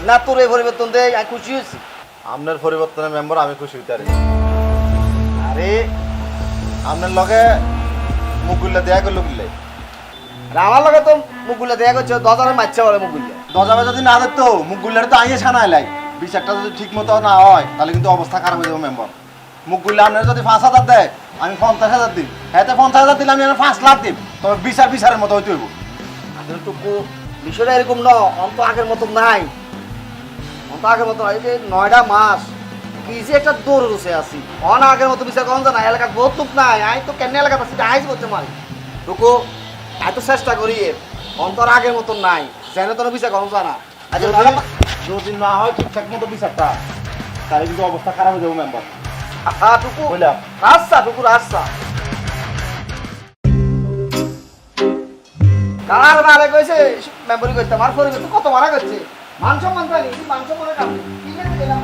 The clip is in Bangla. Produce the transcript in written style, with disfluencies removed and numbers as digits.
না তোর এই পরিবর্তন দেয় আমি খুশি হয়েছি। আপনার পরিবর্তনের মেম্বার আমি খুশি হইতে পারি। আরে আপনার লগে মুখগুলা দেয়া করলো কিনলে আমার লগে তো মুখগুলো দেখা করছে 10,000 মারছে বলে মুখগুলো। দশাবে যদি না দেখতো মুখগুলার তো আইয়ে ছানা এলাই বিচারটা যদি ঠিক মতো না হয় তাহলে কিন্তু অবস্থা খারাপ হয়ে যাবে মেম্বার। মুখগুলা আপনার যদি 5,000 দেয় আমি 50,000 দিই, হ্যাঁ 50,000 দিলে আমি 5 লাখ দিই, তবে বিচারের মতো হইতে হইব। আসলে টুকু বিষয়টা এরকম ন, অন্ত আগের মতো নাই, অন্ত আগের মতো এই যে 9টা মাস কি যে একটা দৌড় রসে আছি অন আগের মতো বিচার কখন জানা এলাকা বহুত লোক নাই। আমি তো কেন এলাকা পাচ্ছি আইস বলতে মারি টুকু এত চেষ্টা করি অন্তর আগের মতো নাই যেন তোর বিচার কখন জানা। আচ্ছা যদি না হয় ঠিকঠাক মতো বিচারটা তাহলে কিন্তু অবস্থা খারাপ হয়ে যাবে মেম্বার। টুকু বুঝলাম। রাস্তা টুকু রাস্তা কার মারে কইছে মেমোরি করতে আমার পরিবেশ কত মারা করছে মান সম্মান পাইনি মান সম্মানের কাম কি করে দিলাম